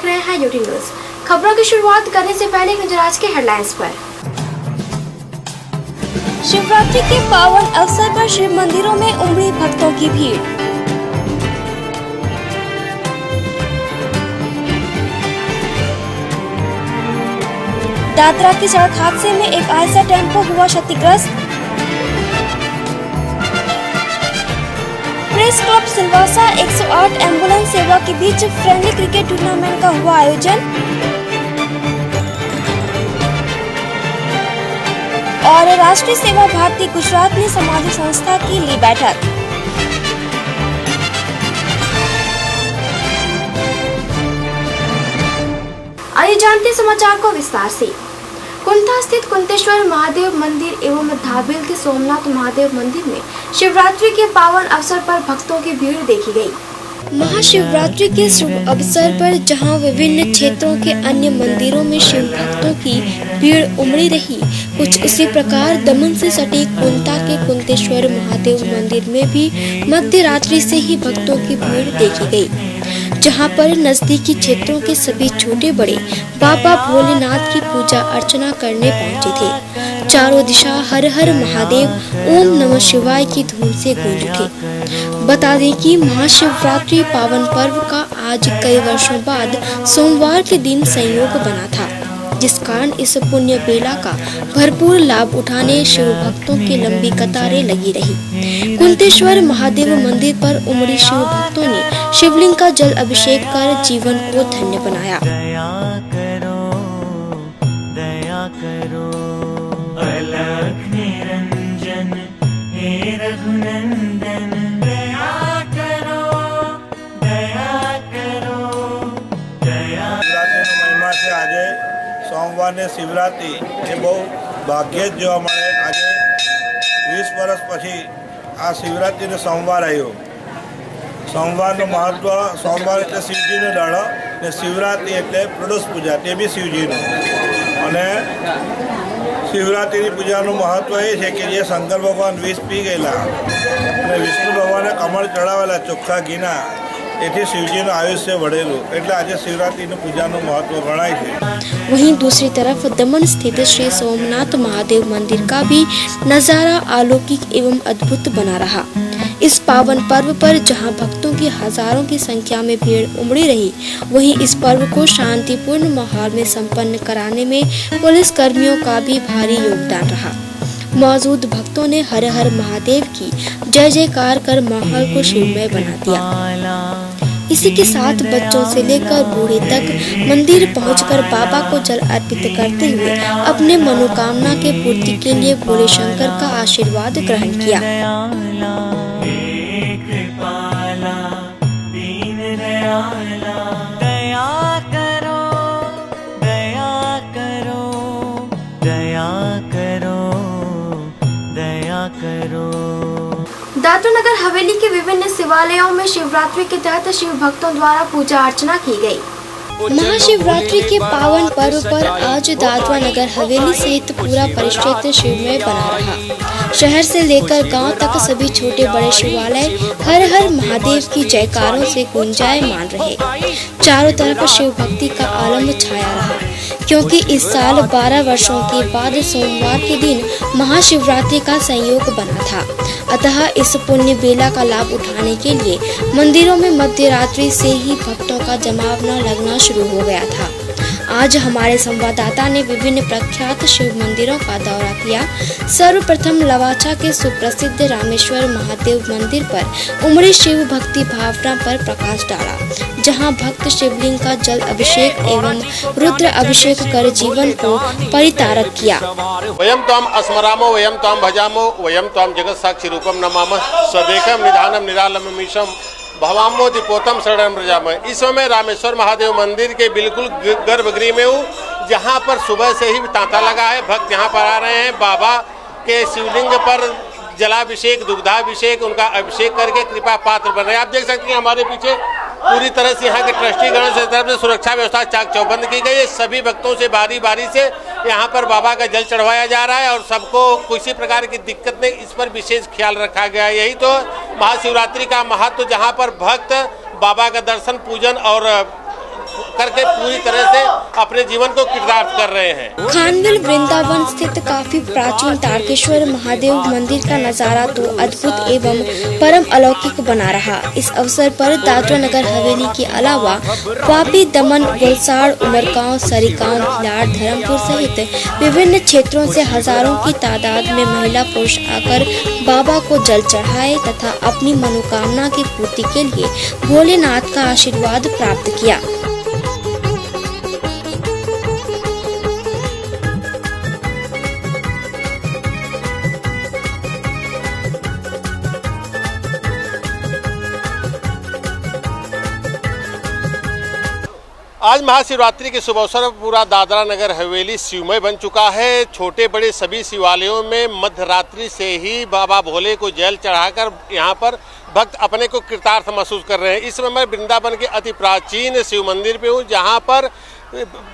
देख रहे हैं यूटी न्यूज। खबरों की शुरुआत करने से पहले नजर आज के हेडलाइंस पर। शिवरात्रि के पावन अवसर पर शिव मंदिरों में उमड़ी भक्तों की भीड़। दादरा के सड़क हादसे में एक आयशा टेम्पो हुआ क्षतिग्रस्त। प्रेस क्लब सिलवासा 108 एम्बुलेंस सेवा के बीच फ्रेंडली क्रिकेट टूर्नामेंट का हुआ आयोजन। और राष्ट्रीय सेवा भारती गुजरात ने सामाजिक संस्था की ली बैठक। आइए जानते हैं समाचार को विस्तार से। कुंता स्थित कुंतेश्वर महादेव मंदिर एवं धाबिल के सोमनाथ महादेव मंदिर में शिवरात्रि के पावन अवसर पर भक्तों की भीड़ देखी गई। महाशिवरात्रि के शुभ अवसर पर जहां विभिन्न क्षेत्रों के अन्य मंदिरों में शिव भक्तों की भीड़ उमड़ी रही, कुछ उसी प्रकार दमन से सटे कुंता के कुंतेश्वर महादेव मंदिर में भी मध्य रात्रि से ही भक्तों की भीड़ देखी गई, जहां पर नजदीकी क्षेत्रों के सभी छोटे बड़े बाबा भोलेनाथ की पूजा अर्चना करने पहुंचे थे। चारों दिशा हर हर महादेव ओम नमः शिवाय की धूम से गूंज उठे। बता दें कि महाशिवरात्रि पावन पर्व का आज कई वर्षों बाद सोमवार के दिन संयोग बना था, जिस कारण इस पुण्य बेला का भरपूर लाभ उठाने शिव भक्तों की लंबी कतारें लगी रही। कुंतेश्वर महादेव मंदिर पर उमड़ी शिव भक्तों ने शिवलिंग का जल अभिषेक कर जीवन को धन्य बनाया। दया करो अलख निरंजन हे रघुनंदन, दया करो दया करो दया। महिमा से आज सोमवार ने शिवरात्रि એ બહુ ભાગ્યે જ જોવા મળે। આજે 20 વર્ષ પછી આ શિવરાત્રિનો સોમવાર આવ્યો। સોમવારનું મહત્ત્વ, સોમવાર એટલે શિવજીનો દાડો ને શિવરાત્રિ એટલે પ્રદોષ પૂજા, તે બી શિવજીનું। અને શિવરાત્રિની પૂજાનું મહત્ત્વ એ છે કે જે શંકર ભગવાન વિષ પી ગયેલા અને વિષ્ણુ ભગવાને કમળ ચડાવેલા ચોખ્ખા ઘીના, एથી शिवजीનું આયુષ્ય વળેલું, એટલે આજે શિવરાત્રિની પૂજાનું મહત્વ ગણાય છે। वहीं दूसरी तरफ दमन स्थित श्री सोमनाथ महादेव मंदिर का भी नजारा अलौकिक एवं अद्भुत बना रहा। इस पावन पर्व पर जहां भक्तों की हजारों की संख्या में भीड़ उमड़ी रही, वहीं इस पर्व को शांतिपूर्ण माहौल में संपन्न कराने में पुलिस कर्मियों का भी भारी योगदान रहा। मौजूद भक्तों ने हर हर महादेव की जय जयकार कर माहौल को शिवमय बना दिया। इसी के साथ बच्चों से लेकर बूढ़े तक मंदिर पहुंचकर बाबा को जल अर्पित करते हुए अपने मनोकामना के पूर्ति के लिए भोले शंकर का आशीर्वाद ग्रहण किया। दादरा नगर हवेली के विभिन्न शिवालयों में शिवरात्रि के तहत शिव भक्तों द्वारा पूजा अर्चना की गई। महाशिवरात्रि के पावन पर्व पर आज दादरा नगर हवेली सहित पूरा परिक्षेत्र शिवमय बना रहा। शहर से लेकर गांव तक सभी छोटे बड़े शिवालय हर हर महादेव की जयकारों से गुंजायमान रहे। चारों तरफ शिव भक्ति का आलम छाया रहा, क्योंकि इस साल 12 वर्षों के बाद सोमवार के दिन महाशिवरात्रि का संयोग बना था। अतः इस पुण्य बेला का लाभ उठाने के लिए मंदिरों में मध्य रात्रि से ही भक्तों का जमावड़ा लगना शुरू हो गया था। आज हमारे संवाददाता ने विभिन्न प्रख्यात शिव मंदिरों का दौरा किया। सर्वप्रथम लवाचा के सुप्रसिद्ध रामेश्वर महादेव मंदिर पर उमड़ी शिव भक्ति भावना पर प्रकाश डाला, जहां भक्त शिवलिंग का जल अभिषेक एवं रुद्र अभिषेक कर जीवन को परितारक किया। वयम त्वाम अस्मरामो वयम त्वाम भजामो वयम त्वाम जगत साक्षी रूपम नमामः स्वदेकम निधानम निरालममीशम भवामो दीपोतम शरणम रजामय। इस समय रामेश्वर महादेव मंदिर के बिल्कुल गर्भगृह में हूँ, जहाँ पर सुबह से ही तांता लगा है। भक्त यहाँ पर आ रहे हैं बाबा के शिवलिंग पर जलाभिषेक, दुग्धाभिषेक, उनका अभिषेक करके कृपा पात्र बन रहे हैं। आप देख सकते हैं हमारे पीछे पूरी तरह से यहाँ के ट्रस्टीगण से तरफ से सुरक्षा व्यवस्था चाक चौबंद की गई है। सभी भक्तों से बारी बारी से यहाँ पर बाबा का जल चढ़वाया जा रहा है और सबको किसी प्रकार की दिक्कत नहीं, इस पर विशेष ख्याल रखा गया है। यही तो महाशिवरात्रि का महत्व, जहाँ पर भक्त बाबा का दर्शन, पूजन और करके पूरी तरह से अपने जीवन को कृतार्थ कर रहे हैं। खानविल वृंदावन स्थित काफी प्राचीन तारकेश्वर महादेव मंदिर का नजारा तो अद्भुत एवं परम अलौकिक बना रहा। इस अवसर पर दादरा नगर हवेली के अलावा वापी, दमन, वलसाड़, उमरगांव, सरीगांव, भिलाड़, धर्मपुर सहित विभिन्न क्षेत्रों से हजारों की तादाद में महिला पुरुष आकर बाबा को जल चढ़ाए तथा अपनी मनोकामना की पूर्ति के लिए भोलेनाथ का आशीर्वाद प्राप्त किया। आज महाशिवरात्रि के शुभ अवसर पर पूरा दादरा नगर हवेली शिवमय बन चुका है। छोटे बड़े सभी शिवालयों में मध्यरात्रि से ही बाबा भोले को जल चढ़ाकर यहाँ पर भक्त अपने को कृतार्थ महसूस कर रहे हैं। इस समय मैं वृंदावन के अति प्राचीन शिव मंदिर पे हूँ, जहाँ पर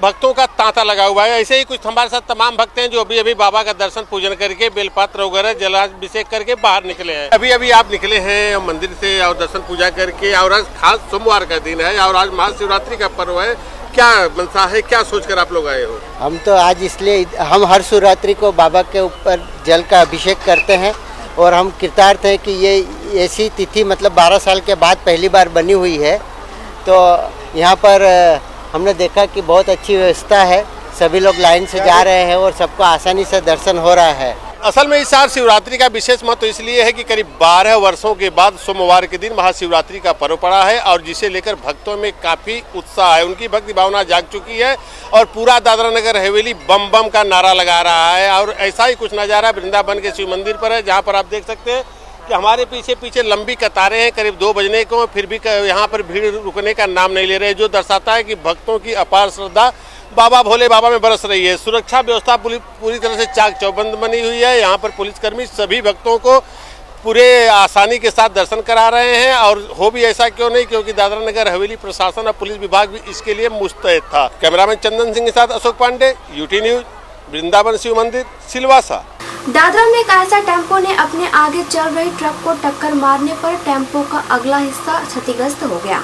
भक्तों का तांता लगा हुआ है। ऐसे ही कुछ हमारे साथ तमाम भक्त हैं जो अभी अभी बाबा का दर्शन पूजन करके बेलपत्र वगैरह जलाभिषेक करके बाहर निकले हैं। अभी अभी आप निकले हैं मंदिर से और दर्शन पूजा करके, और आज खास सोमवार का दिन है और आज महाशिवरात्रि का पर्व है। क्या मनसा है, क्या सोचकर आप लोग आए हो? हम तो आज इसलिए, हम हर शिवरात्रि को बाबा के ऊपर जल का अभिषेक करते हैं और हम कृतार्थ है कि ये ऐसी तिथि मतलब 12 साल के बाद पहली बार बनी हुई है। तो यहाँ पर हमने देखा कि बहुत अच्छी व्यवस्था है, सभी लोग लाइन से जा रहे हैं और सबको आसानी से दर्शन हो रहा है। असल में इस साल शिवरात्रि का विशेष महत्व तो इसलिए है कि करीब 12 वर्षों के बाद सोमवार के दिन महाशिवरात्रि का पर्व पड़ा है और जिसे लेकर भक्तों में काफी उत्साह है, उनकी भक्ति भावना जाग चुकी है और पूरा दादरा नगर हवेली बम बम का नारा लगा रहा है। और ऐसा ही कुछ नज़ारा वृंदावन के शिव मंदिर पर है, जहाँ पर आप देख सकते हैं कि हमारे पीछे लंबी कतारें हैं। करीब 2 बजने को फिर भी यहाँ पर भीड़ रुकने का नाम नहीं ले रहे, जो दर्शाता है कि भक्तों की अपार श्रद्धा बाबा भोले बाबा में बरस रही है। सुरक्षा व्यवस्था पूरी तरह से चाक चौबंद बनी हुई है। यहाँ पर पुलिसकर्मी सभी भक्तों को पूरे आसानी के साथ दर्शन करा रहे हैं और हो भी ऐसा क्यों नहीं, क्योंकि दादरा नगर हवेली प्रशासन और पुलिस विभाग भी इसके लिए मुस्तैद था। कैमरामैन चंदन सिंह के साथ अशोक पांडे, यूटी न्यूज, वृंदावन शिव मंदिर, सिलवासा। दादरा में एक ऐसा टेम्पो ने अपने आगे चल रही ट्रक को टक्कर मारने पर टेम्पो का अगला हिस्सा क्षतिग्रस्त हो गया।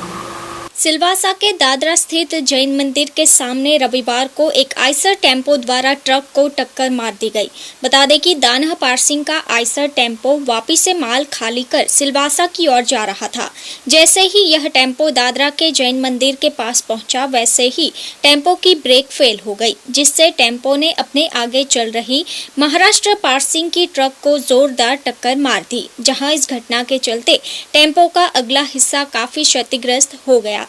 सिलवासा के दादरा स्थित जैन मंदिर के सामने रविवार को एक आइसर टेम्पो द्वारा ट्रक को टक्कर मार दी गई। बता दें कि दानह पारसिंग का आइसर टेम्पो वापी से माल खाली कर सिलवासा की ओर जा रहा था। जैसे ही यह टेम्पो दादरा के जैन मंदिर के पास पहुंचा, वैसे ही टेम्पो की ब्रेक फेल हो गई, जिससे टेम्पो ने अपने आगे चल रही महाराष्ट्र पारसिंग की ट्रक को जोरदार टक्कर मार दी, जहां इस घटना के चलते टेम्पो का अगला हिस्सा काफी क्षतिग्रस्त हो गया।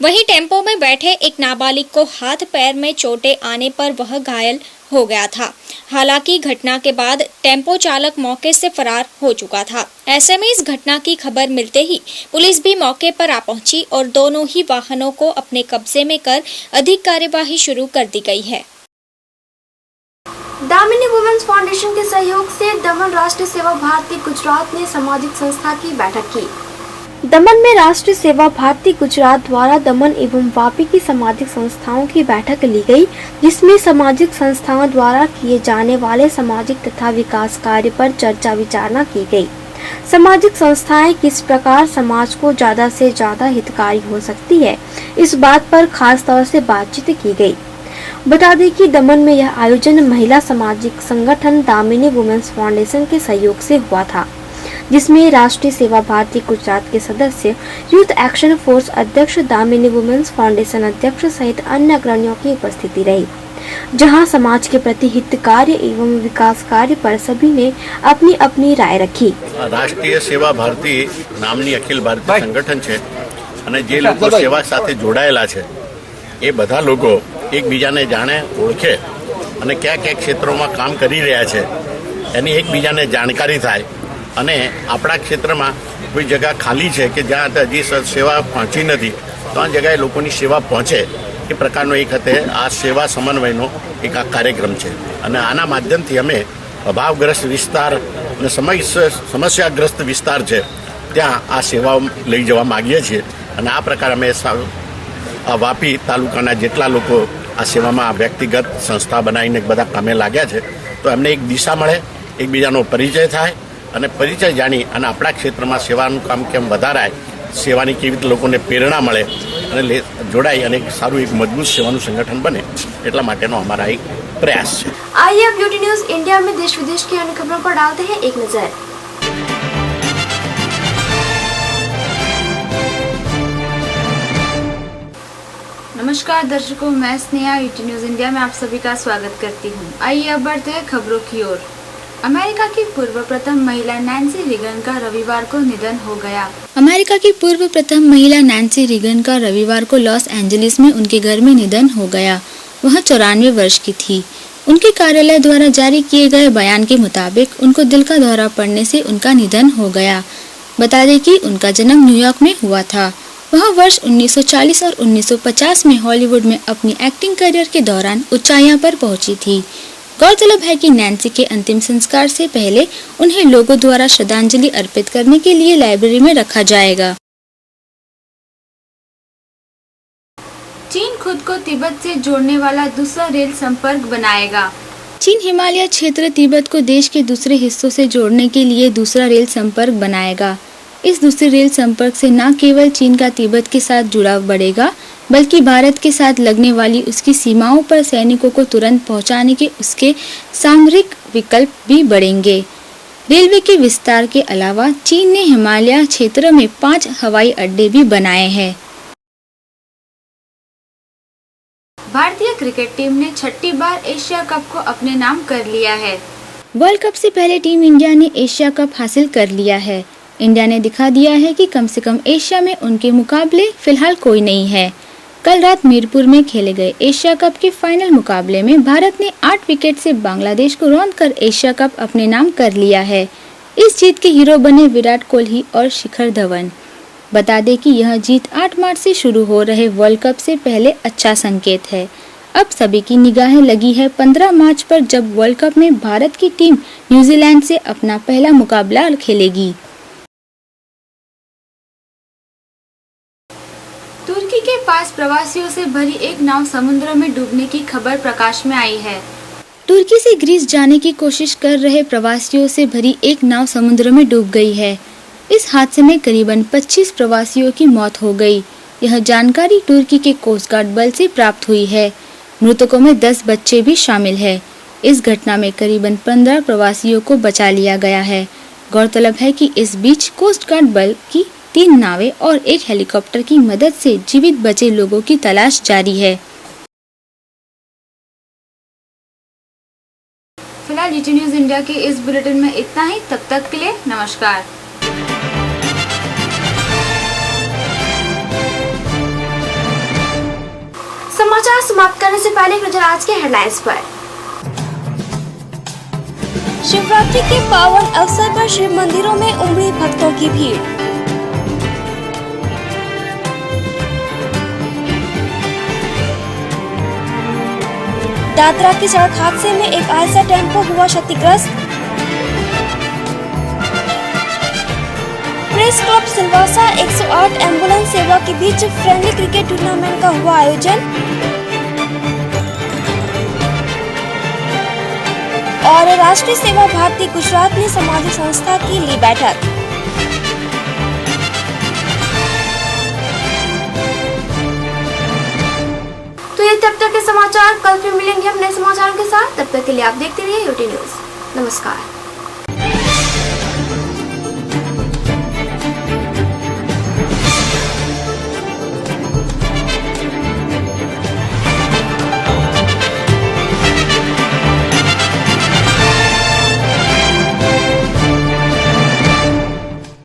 वहीं टेम्पो में बैठे एक नाबालिग को हाथ पैर में चोटें आने पर वह घायल हो गया था। हालांकि घटना के बाद टेम्पो चालक मौके से फरार हो चुका था। ऐसे में इस घटना की खबर मिलते ही पुलिस भी मौके पर आ पहुंची और दोनों ही वाहनों को अपने कब्जे में कर अधिक कार्यवाही शुरू कर दी गई है। दामिनी वुमेन्स फाउंडेशन के सहयोग से दमन राष्ट्रीय सेवा भारती गुजरात ने सामाजिक संस्था की बैठक की। दमन में राष्ट्रीय सेवा भारती गुजरात द्वारा दमन एवं वापी की सामाजिक संस्थाओं की बैठक ली गई, जिसमें सामाजिक संस्थाओं द्वारा किए जाने वाले सामाजिक तथा विकास कार्य पर चर्चा विचारणा की गई। सामाजिक संस्थाएं किस प्रकार समाज को ज्यादा से ज्यादा हितकारी हो सकती है, इस बात पर खास तौर से बातचीत की गई। बता दें कि दमन में यह आयोजन महिला सामाजिक संगठन दामिनी वुमेन्स फाउंडेशन के सहयोग से हुआ था, जिसमें राष्ट्रीय सेवा भारती गुजरात के सदस्य, यूथ एक्शन फोर्स अध्यक्ष, दामिनी वुमेन्स फाउंडेशन अध्यक्ष सहित अन्य अग्रणियों की उपस्थिति रही, जहां समाज के प्रति हित कार्य एवं विकास कार्य पर सभी ने अपनी अपनी राय रखी। राष्ट्रीय सेवा भारती नामनी अखिल भारतीय संगठन છે અને જે લોકો સેવા સાથે જોડાયેલા છે એ બધા લોકો એકબીજાને જાણે, ઓળખે અને કયા કયા ક્ષેત્રોમાં કામ કરી રહ્યા છે એની એકબીજાને જાણકારી થાય અને આપણા ક્ષેત્રમાં કોઈ જગ્યા ખાલી છે કે જ્યાં હજી સેવા પહોંચી નથી, તો આ જગ્યાએ લોકોની સેવા પહોંચે એ પ્રકારનો એક હતે આ સેવા સમન્વયનો એક આ કાર્યક્રમ છે અને આના માધ્યમથી અમે અભાવગ્રસ્ત વિસ્તાર અને સમસ્યાગ્રસ્ત વિસ્તાર છે ત્યાં આ સેવાઓ લઈ જવા માગીએ છીએ અને આ પ્રકાર અમે વાપી તાલુકાના જેટલા લોકો આ સેવામાં વ્યક્તિગત સંસ્થા બનાવીને બધા કામે લાગ્યા છે, તો એમને એક દિશા મળે, એકબીજાનો પરિચય થાય અને પરિચય જાણી અને આપણા ક્ષેત્રમાં સેવાનું કામ કેમ વધારાય સેવાની કેવી રીતે લોકોને પ્રેરણા મળે અને જોડાઈ અને એક સારું એક મજબૂત સેવાનું સંગઠન બને એટલા માટેનો અમારા એક પ્રયાસ છે। आइए अब ब्यूटी न्यूज इंडिया में देश विदेश की अन्य खबरों पर डालते हैं एक नजर। नमस्कार दर्शकों, मैं स्नेहा यूटी न्यूज इंडिया में आप सभी का स्वागत करती हूँ। आइए अब बढ़ते हैं खबरों की ओर। अमेरिका की पूर्व प्रथम महिला नैन्सी रीगन का रविवार को निधन हो गया। अमेरिका की पूर्व प्रथम महिला नैन्सी रीगन का रविवार को लॉस एंजलिस में उनके घर में निधन हो गया। वह 94 वर्ष की थी। उनके कार्यालय द्वारा जारी किए गए बयान के मुताबिक उनको दिल का दौरा पड़ने से उनका निधन हो गया। बता दें कि उनका जन्म न्यूयॉर्क में हुआ था। वह वर्ष 1940 और 1950 में हॉलीवुड में अपनी एक्टिंग करियर के दौरान ऊंचाइयों पर पहुंची थी। गौरतलब है कि नैन्सी के अंतिम संस्कार से पहले उन्हें लोगों द्वारा श्रद्धांजलि अर्पित करने के लिए लाइब्रेरी में रखा जाएगा। चीन खुद को तिब्बत से जोड़ने वाला दूसरा रेल संपर्क बनाएगा। चीन हिमालय क्षेत्र तिब्बत को देश के दूसरे हिस्सों से जोड़ने के लिए दूसरा रेल संपर्क बनाएगा। इस दूसरे रेल संपर्क से न केवल चीन का तिब्बत के साथ जुड़ाव बढ़ेगा, बल्कि भारत के साथ लगने वाली उसकी सीमाओं पर सैनिकों को तुरंत पहुंचाने के उसके सामरिक विकल्प भी बढ़ेंगे। रेलवे के विस्तार के अलावा चीन ने हिमालय क्षेत्र में 5 हवाई अड्डे भी बनाए हैं। भारतीय क्रिकेट टीम ने 6ठी बार एशिया कप को अपने नाम कर लिया है। वर्ल्ड कप से पहले टीम इंडिया ने एशिया कप हासिल कर लिया है। इंडिया ने दिखा दिया है कि कम से कम एशिया में उनके मुकाबले फिलहाल कोई नहीं है। कल रात मीरपुर में खेले गए एशिया कप के फाइनल मुकाबले में भारत ने 8 विकेट से बांग्लादेश को रौंदकर एशिया कप अपने नाम कर लिया है। इस जीत के हीरो बने विराट कोहली और शिखर धवन। बता दें कि यह जीत 8 मार्च से शुरू हो रहे वर्ल्ड कप से पहले अच्छा संकेत है। अब सभी की निगाहें लगी है 15 मार्च पर, जब वर्ल्ड कप में भारत की टीम न्यूजीलैंड से अपना पहला मुकाबला खेलेगी। तुर्की के पास प्रवासियों से भरी एक नाव समुद्र में डूबने की खबर प्रकाश में आई है। तुर्की से ग्रीस जाने की कोशिश कर रहे प्रवासियों से भरी एक नाव समुद्र में डूब गई है। इस हादसे में करीबन 25 प्रवासियों की मौत हो गई। यह जानकारी तुर्की के कोस्ट गार्ड बल से प्राप्त हुई है। मृतकों में 10 बच्चे भी शामिल है। इस घटना में करीबन 15 प्रवासियों को बचा लिया गया है। गौरतलब है कि इस बीच कोस्ट गार्ड बल की 3 नावें और एक हेलीकॉप्टर की मदद से जीवित बचे लोगों की तलाश जारी है। फिलहाल यूटी न्यूज इंडिया के इस बुलेटिन में इतना ही। तब तक के लिए नमस्कार। समाचार समाप्त करने से पहले एक नजर आज के हेडलाइंस पर। शिवरात्रि के पावन अवसर पर शिव मंदिरों में उमड़ी भक्तों की भीड़। दादरा के सड़क हादसे में एक आयशर टेम्पो हुआ क्षतिग्रस्त। प्रेस क्लब सिलवासा 108 एम्बुलेंस सेवा के बीच फ्रेंडली क्रिकेट टूर्नामेंट का हुआ आयोजन। और राष्ट्रीय सेवा भारती गुजरात में सामाजिक संस्था की ली बैठक। तो ये तब तक के समाचार, कल फिर मिलेंगे अपने समाचारों के साथ। तब तक के लिए आप देखते रहिए यूटी न्यूज। नमस्कार।